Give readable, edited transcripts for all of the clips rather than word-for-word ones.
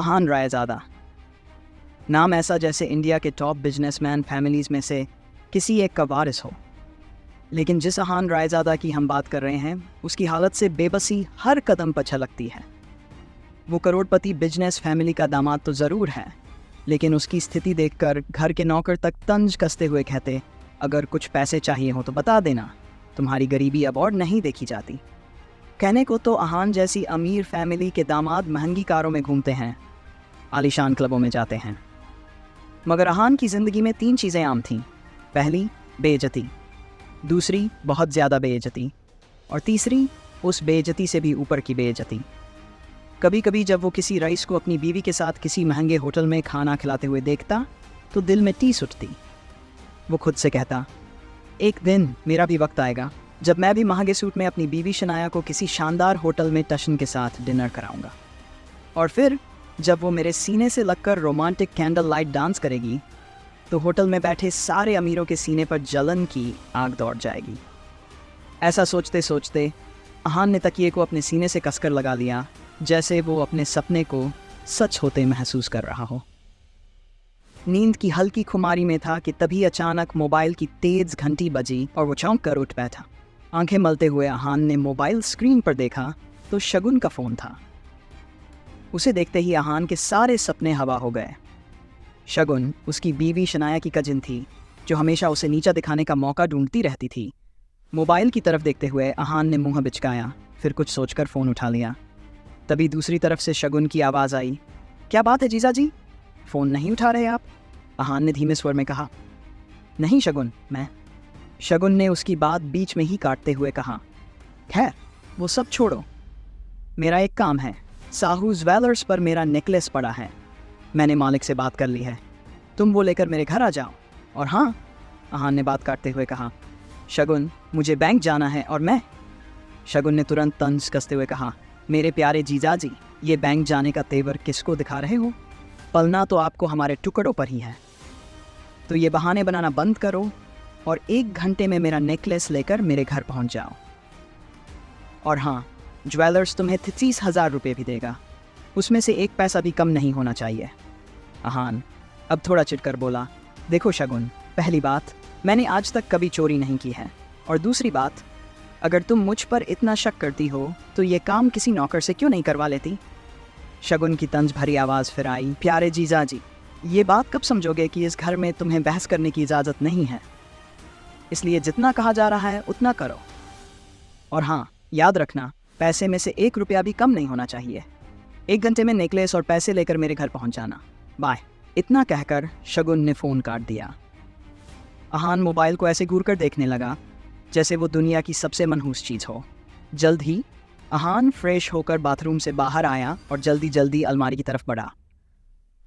अहान रायज़ादा। नाम ऐसा जैसे इंडिया के टॉप बिजनेसमैन फैमिलीज़ में से किसी एक का वारिस हो। लेकिन जिस अहान रायज़ादा की हम बात कर रहे हैं उसकी हालत से बेबसी हर कदम पर छलकती है। वो करोड़पति बिजनेस फैमिली का दामाद तो ज़रूर है, लेकिन उसकी स्थिति देखकर घर के नौकर तक तंज कसते हुए कहते, अगर कुछ पैसे चाहिए हो तो बता देना, तुम्हारी गरीबी अब और नहीं देखी जाती। कहने को तो अहान जैसी अमीर फैमिली के दामाद महंगी कारों में घूमते हैं, आलीशान क्लबों में जाते हैं, मगर अहान की ज़िंदगी में 3 चीज़ें आम थीं। पहली, बेइज्जती, दूसरी, बहुत ज़्यादा बेइज्जती, और तीसरी, उस बेइज्जती से भी ऊपर की बेइज्जती। कभी कभी जब वो किसी रईस को अपनी बीवी के साथ किसी महंगे होटल में खाना खिलाते हुए देखता तो दिल में टीस उठती। वो खुद से कहता, एक दिन मेरा भी वक्त आएगा जब मैं भी महंगे सूट में अपनी बीवी शनाया को किसी शानदार होटल में टशन के साथ डिनर कराऊंगा, और फिर जब वो मेरे सीने से लगकर रोमांटिक कैंडल लाइट डांस करेगी तो होटल में बैठे सारे अमीरों के सीने पर जलन की आग दौड़ जाएगी। ऐसा सोचते सोचते अहान ने तकिए को अपने सीने से कसकर लगा लिया, जैसे वो अपने सपने को सच होते महसूस कर रहा हो। नींद की हल्की खुमारी में था कि तभी अचानक मोबाइल की तेज घंटी बजी और वो चौंक कर उठ बैठा। आंखें मलते हुए अहान ने मोबाइल स्क्रीन पर देखा तो शगुन का फ़ोन था। उसे देखते ही अहान के सारे सपने हवा हो गए। शगुन उसकी बीवी शनाया की कजिन थी, जो हमेशा उसे नीचा दिखाने का मौका ढूंढती रहती थी। मोबाइल की तरफ देखते हुए अहान ने मुंह बिचकाया, फिर कुछ सोचकर फ़ोन उठा लिया। तभी दूसरी तरफ से शगुन की आवाज़ आई, क्या बात है जीजा जी, फ़ोन नहीं उठा रहे आप? अहान ने धीमे स्वर में कहा, नहीं शगुन, मैं। शगुन ने उसकी बात बीच में ही काटते हुए कहा, खैर वो सब छोड़ो, मेरा एक काम है। साहू ज्वेलर्स पर मेरा नेकलेस पड़ा है, मैंने मालिक से बात कर ली है, तुम वो लेकर मेरे घर आ जाओ। और हाँ, अहान ने बात काटते हुए कहा, शगुन मुझे बैंक जाना है। और मैं? शगुन ने तुरंत तंज कसते हुए कहा, मेरे प्यारे जीजाजी, ये बैंक जाने का तेवर किसको दिखा रहे हो? पलना तो आपको हमारे टुकड़ों पर ही है। तो ये बहाने बनाना बंद करो और 1 घंटे में मेरा नेकलेस लेकर मेरे घर पहुंच जाओ। और हाँ, ज्वेलर्स तुम्हें 33,000 रुपये भी देगा, उसमें से 1 पैसा भी कम नहीं होना चाहिए। अहान अब थोड़ा चिढ़कर बोला, देखो शगुन, पहली बात, मैंने आज तक कभी चोरी नहीं की है, और दूसरी बात, अगर तुम मुझ पर इतना शक करती हो तो ये काम किसी नौकर से क्यों नहीं करवा लेती? शगुन की तंज भरी आवाज़ फिर आई, प्यारे जीजाजी, ये बात कब समझोगे कि इस घर में तुम्हें बहस करने की इजाज़त नहीं है, इसलिए जितना कहा जा रहा है उतना करो। और हाँ, याद रखना, पैसे में से 1 रुपया भी कम नहीं होना चाहिए। 1 घंटे में नेकलेस और पैसे लेकर मेरे घर पहुंच जाना, बाय। इतना कहकर शगुन ने फ़ोन काट दिया। अहान मोबाइल को ऐसे घूर कर देखने लगा जैसे वो दुनिया की सबसे मनहूस चीज़ हो। जल्द ही अहान फ्रेश होकर बाथरूम से बाहर आया और जल्दी जल्दी अलमारी की तरफ बढ़ा।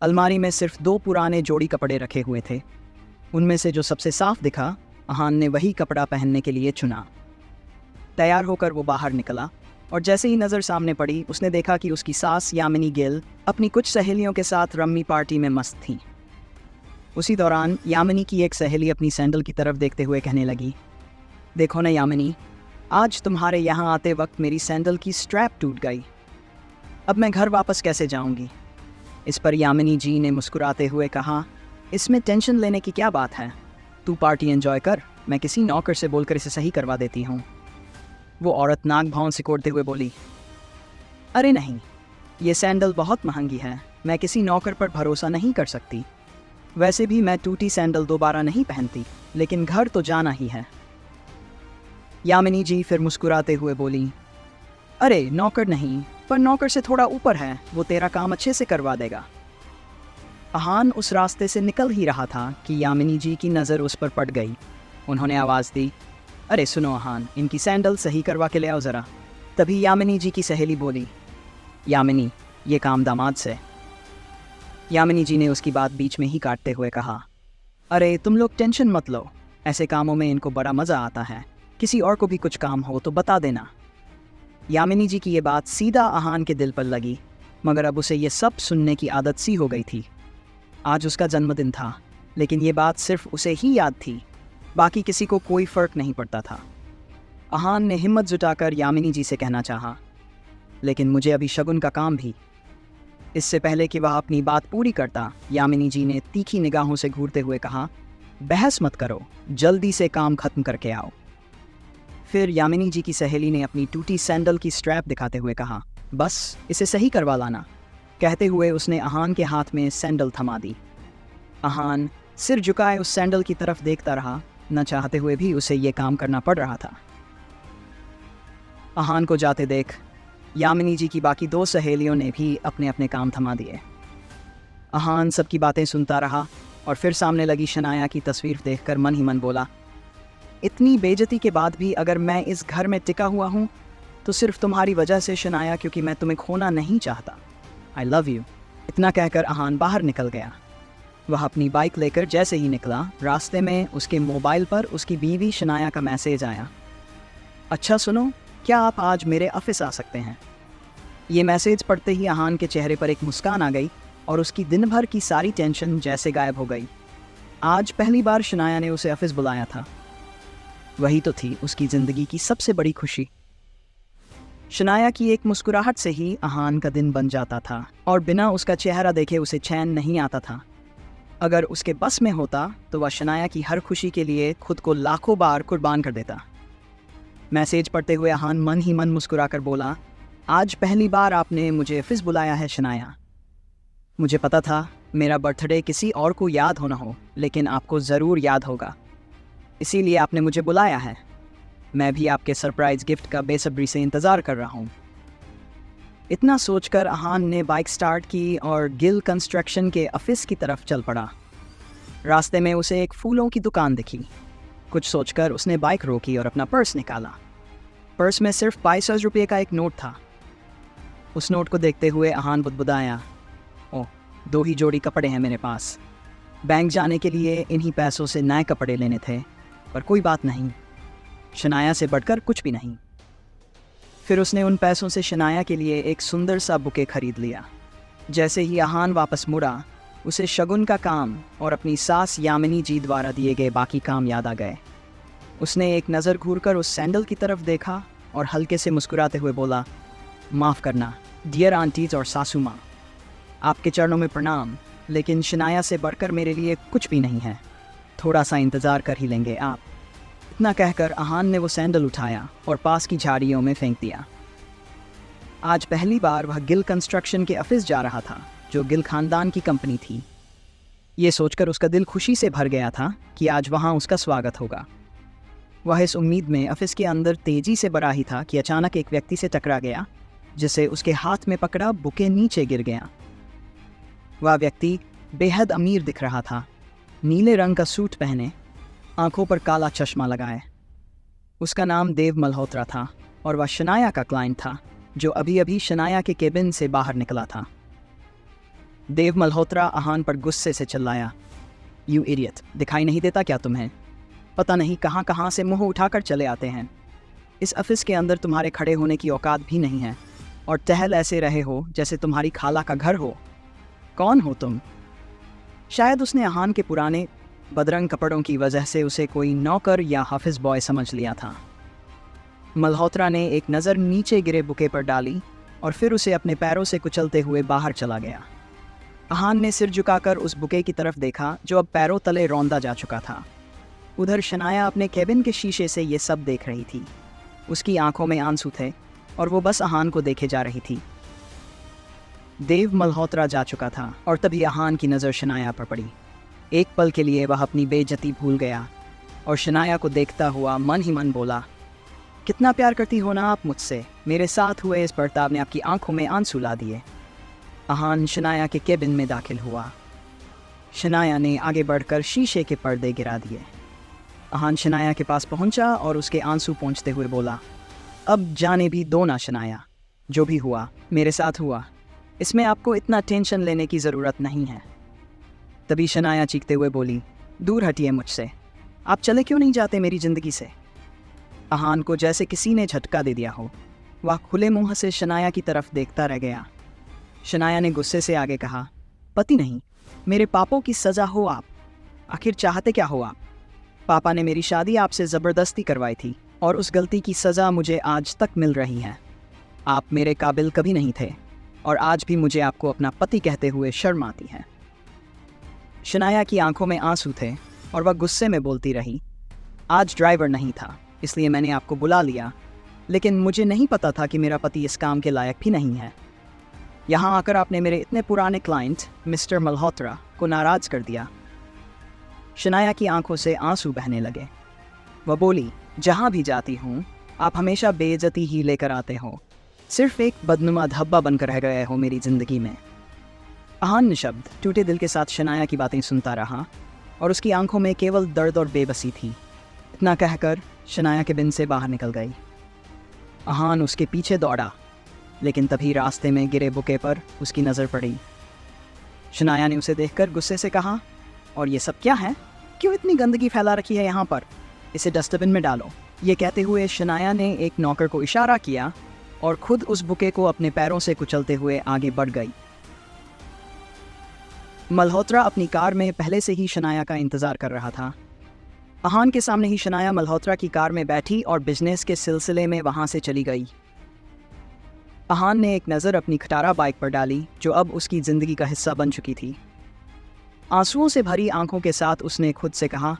अलमारी में सिर्फ 2 पुराने जोड़ी कपड़े रखे हुए थे। उनमें से जो सबसे साफ दिखा, अहान ने वही कपड़ा पहनने के लिए चुना। तैयार होकर वो बाहर निकला और जैसे ही नज़र सामने पड़ी उसने देखा कि उसकी सास यामिनी गिल अपनी कुछ सहेलियों के साथ रम्मी पार्टी में मस्त थीं। उसी दौरान यामिनी की एक सहेली अपनी सैंडल की तरफ देखते हुए कहने लगी, देखो ना यामिनी, आज तुम्हारे यहाँ आते वक्त मेरी सैंडल की स्ट्रैप टूट गई, अब मैं घर वापस कैसे जाऊँगी? इस पर यामिनी जी ने मुस्कुराते हुए कहा, इसमें टेंशन लेने की क्या बात है, तू पार्टी एंजॉय कर, मैं किसी नौकर से बोलकर इसे सही करवा देती हूँ। वो औरत नाक भौं सिकोड़ते हुए बोली, अरे नहीं, ये सैंडल बहुत महंगी है, मैं किसी नौकर पर भरोसा नहीं कर सकती। वैसे भी मैं टूटी सैंडल दोबारा नहीं पहनती, लेकिन घर तो जाना ही है। यामिनी जी फिर मुस्कुराते हुए बोली, अरे नौकर नहीं, पर नौकर से थोड़ा ऊपर है, वो तेरा काम अच्छे से करवा देगा। अहान उस रास्ते से निकल ही रहा था कि यामिनी जी की नज़र उस पर पड़ गई। उन्होंने आवाज़ दी, अरे सुनो अहान, इनकी सैंडल सही करवा के ले आओ ज़रा। तभी यामिनी जी की सहेली बोली, यामिनी, ये काम दामाद से। यामिनी जी ने उसकी बात बीच में ही काटते हुए कहा, अरे तुम लोग टेंशन मत लो, ऐसे कामों में इनको बड़ा मज़ा आता है, किसी और को भी कुछ काम हो तो बता देना। यामिनी जी की ये बात सीधा अहान के दिल पर लगी, मगर अब उसे ये सब सुनने की आदत सी हो गई थी। आज उसका जन्मदिन था, लेकिन ये बात सिर्फ उसे ही याद थी, बाकी किसी को कोई फ़र्क नहीं पड़ता था। अहान ने हिम्मत जुटाकर यामिनी जी से कहना चाहा, लेकिन मुझे अभी शगुन का काम भी। इससे पहले कि वह अपनी बात पूरी करता, यामिनी जी ने तीखी निगाहों से घूरते हुए कहा, बहस मत करो, जल्दी से काम खत्म करके आओ। फिर यामिनी जी की सहेली ने अपनी टूटी सैंडल की स्ट्रैप दिखाते हुए कहा, बस इसे सही करवा लाना। कहते हुए उसने अहान के हाथ में सैंडल थमा दी। अहान सिर झुकाए उस सैंडल की तरफ देखता रहा, न चाहते हुए भी उसे ये काम करना पड़ रहा था। अहान को जाते देख यामिनी जी की बाकी 2 सहेलियों ने भी अपने अपने काम थमा दिए। अहान सबकी बातें सुनता रहा और फिर सामने लगी शनाया की तस्वीर देखकर मन ही मन बोला, इतनी बेइज्जती के बाद भी अगर मैं इस घर में टिका हुआ हूँ तो सिर्फ तुम्हारी वजह से शनाया, क्योंकि मैं तुम्हें खोना नहीं चाहता। I love you. इतना कहकर अहान बाहर निकल गया। वह अपनी बाइक लेकर जैसे ही निकला, रास्ते में उसके मोबाइल पर उसकी बीवी शनाया का मैसेज आया, अच्छा सुनो, क्या आप आज मेरे ऑफिस आ सकते हैं? ये मैसेज पढ़ते ही अहान के चेहरे पर एक मुस्कान आ गई और उसकी दिन भर की सारी टेंशन जैसे गायब हो गई। आज पहली बार शनाया ने उसे ऑफिस बुलाया था। वही तो थी उसकी ज़िंदगी की सबसे बड़ी खुशी। शनाया की एक मुस्कुराहट से ही अहान का दिन बन जाता था और बिना उसका चेहरा देखे उसे चैन नहीं आता था। अगर उसके बस में होता तो वह शनाया की हर खुशी के लिए खुद को लाखों बार कुर्बान कर देता। मैसेज पढ़ते हुए अहान मन ही मन मुस्कुराकर बोला, आज पहली बार आपने मुझे ऑफिस बुलाया है शनाया। मुझे पता था मेरा बर्थडे किसी और को याद होना हो, लेकिन आपको ज़रूर याद होगा, इसीलिए आपने मुझे बुलाया है। मैं भी आपके सरप्राइज़ गिफ्ट का बेसब्री से इंतज़ार कर रहा हूँ। इतना सोचकर अहान ने बाइक स्टार्ट की और गिल कंस्ट्रक्शन के ऑफिस की तरफ चल पड़ा। रास्ते में उसे एक फूलों की दुकान दिखी। कुछ सोचकर उसने बाइक रोकी और अपना पर्स निकाला। पर्स में सिर्फ 22 रुपये का एक नोट था। उस नोट को देखते हुए अहान बुदबुदाया, ओह, 2 ही जोड़ी कपड़े हैं मेरे पास। बैंक जाने के लिए इन्हीं पैसों से नए कपड़े लेने थे, पर कोई बात नहीं, शनाया से बढ़कर कुछ भी नहीं। फिर उसने उन पैसों से शनाया के लिए एक सुंदर सा बुके खरीद लिया। जैसे ही अहान वापस मुड़ा, उसे शगुन का काम और अपनी सास यामिनी जी द्वारा दिए गए बाकी काम याद आ गए। उसने एक नज़र घूरकर उस सैंडल की तरफ देखा और हल्के से मुस्कुराते हुए बोला, माफ़ करना डियर आंटीज और सासू माँ, आपके चरणों में प्रणाम, लेकिन शनाया से बढ़कर मेरे लिए कुछ भी नहीं है, थोड़ा सा इंतज़ार कर ही लेंगे आप। इतना कहकर अहान ने वो सैंडल उठाया और पास की झाड़ियों में फेंक दिया। आज पहली बार वह गिल कंस्ट्रक्शन के ऑफिस जा रहा था, जो गिल खानदान की कंपनी थी। ये सोचकर उसका दिल खुशी से भर गया था कि आज वहाँ उसका स्वागत होगा। वह इस उम्मीद में ऑफिस के अंदर तेजी से बढ़ा ही था कि अचानक एक व्यक्ति से टकरा गया, जिसे उसके हाथ में पकड़ा बुके नीचे गिर गया। वह व्यक्ति बेहद अमीर दिख रहा था, नीले रंग का सूट पहने, आंखों पर काला चश्मा लगाए। उसका नाम देव मल्होत्रा था और वह शनाया का क्लाइंट था, जो अभी अभी शनाया के केबिन से बाहर निकला था। देव मल्होत्रा अहान पर गुस्से से चिल्लाया, यू इडियट, दिखाई नहीं देता क्या तुम्हें? पता नहीं कहाँ कहाँ से मुंह उठाकर चले आते हैं। इस ऑफिस के अंदर तुम्हारे खड़े होने की औकात भी नहीं है और टहल ऐसे रहे हो जैसे तुम्हारी खाला का घर हो। कौन हो तुम? शायद उसने अहान के पुराने बदरंग कपड़ों की वजह से उसे कोई नौकर या हाफिज बॉय समझ लिया था। मल्होत्रा ने एक नज़र नीचे गिरे बुके पर डाली और फिर उसे अपने पैरों से कुचलते हुए बाहर चला गया। अहान ने सिर झुकाकर उस बुके की तरफ देखा, जो अब पैरों तले रौंदा जा चुका था। उधर शनाया अपने केबिन के शीशे से ये सब देख रही थी। उसकी आंखों में आंसू थे और वो बस अहान को देखे जा रही थी। देव मल्होत्रा जा चुका था और तभी अहान की नज़र शनाया पर पड़ी। एक पल के लिए वह अपनी बेइज्जती भूल गया और शनाया को देखता हुआ मन ही मन बोला, कितना प्यार करती हो ना आप मुझसे। मेरे साथ हुए इस बर्ताव ने आपकी आंखों में आंसू ला दिए। अहान शनाया के केबिन में दाखिल हुआ। शनाया ने आगे बढ़कर शीशे के पर्दे गिरा दिए। अहान शनाया के पास पहुंचा और उसके आंसू पोंछते हुए बोला, अब जाने भी दो ना शनाया, जो भी हुआ मेरे साथ हुआ, इसमें आपको इतना टेंशन लेने की ज़रूरत नहीं है। तभी शनाया चीखते हुए बोली, दूर हटिए मुझसे, आप चले क्यों नहीं जाते मेरी ज़िंदगी से? अहान को जैसे किसी ने झटका दे दिया हो। वह खुले मुंह से शनाया की तरफ देखता रह गया। शनाया ने गुस्से से आगे कहा, पति नहीं, मेरे पापों की सज़ा हो आप। आखिर चाहते क्या हो आप? पापा ने मेरी शादी आपसे ज़बरदस्ती करवाई थी और उस गलती की सज़ा मुझे आज तक मिल रही है। आप मेरे काबिल कभी नहीं थे। और आज भी मुझे आपको अपना पति कहते हुए शर्म आती है। शनाया की आंखों में आंसू थे और वह गुस्से में बोलती रही, आज ड्राइवर नहीं था इसलिए मैंने आपको बुला लिया, लेकिन मुझे नहीं पता था कि मेरा पति इस काम के लायक भी नहीं है। यहाँ आकर आपने मेरे इतने पुराने क्लाइंट मिस्टर मल्होत्रा को नाराज़ कर दिया। शनाया की आंखों से आंसू बहने लगे। वह बोली, जहाँ भी जाती हूँ आप हमेशा बेइज्जती ही लेकर आते हो, सिर्फ एक बदनुमा धब्बा बनकर रह गए हो मेरी ज़िंदगी में। अहान निशब्द टूटे दिल के साथ शनाया की बातें सुनता रहा और उसकी आंखों में केवल दर्द और बेबसी थी। इतना कहकर शनाया के बिन से बाहर निकल गई। अहान उसके पीछे दौड़ा, लेकिन तभी रास्ते में गिरे बुके पर उसकी नज़र पड़ी। शनाया ने उसे देखकर गुस्से से कहा, और ये सब क्या है? क्यों इतनी गंदगी फैला रखी है यहाँ पर? इसे डस्टबिन में डालो। ये कहते हुए शनाया ने एक नौकर को इशारा किया और खुद उस बुके को अपने पैरों से कुचलते हुए आगे बढ़ गई। मल्होत्रा अपनी कार में पहले से ही शनाया का इंतज़ार कर रहा था। अहान के सामने ही शनाया मल्होत्रा की कार में बैठी और बिजनेस के सिलसिले में वहाँ से चली गई। अहान ने एक नज़र अपनी खटारा बाइक पर डाली जो अब उसकी ज़िंदगी का हिस्सा बन चुकी थी। आंसुओं से भरी आंखों के साथ उसने खुद से कहा,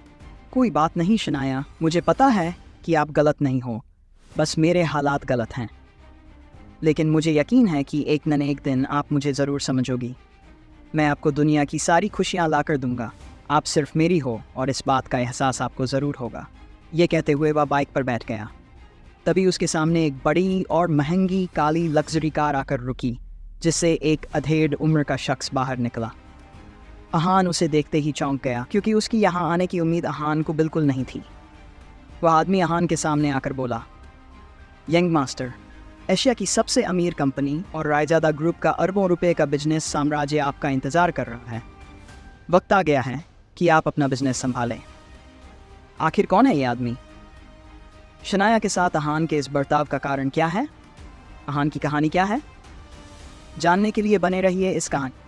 कोई बात नहीं शनाया, मुझे पता है कि आप गलत नहीं हो, बस मेरे हालात गलत हैं, लेकिन मुझे यकीन है कि एक न एक दिन आप मुझे ज़रूर समझोगी। मैं आपको दुनिया की सारी खुशियाँ ला कर दूँगा, आप सिर्फ मेरी हो और इस बात का एहसास आपको ज़रूर होगा। ये कहते हुए वह बाइक पर बैठ गया। तभी उसके सामने एक बड़ी और महंगी काली लग्जरी कार आकर रुकी, जिससे एक अधेड़ उम्र का शख्स बाहर निकला। अहान उसे देखते ही चौंक गया, क्योंकि उसकी यहाँ आने की उम्मीद अहान को बिल्कुल नहीं थी। वह आदमी अहान के सामने आकर बोला, यंग मास्टर, एशिया की सबसे अमीर कंपनी और रायजादा ग्रुप का अरबों रुपए का बिजनेस साम्राज्य आपका इंतज़ार कर रहा है। वक्त आ गया है कि आप अपना बिजनेस संभालें। आखिर कौन है ये आदमी? शनाया के साथ अहान के इस बर्ताव का कारण क्या है? अहान की कहानी क्या है? जानने के लिए बने रहिए इस कहानी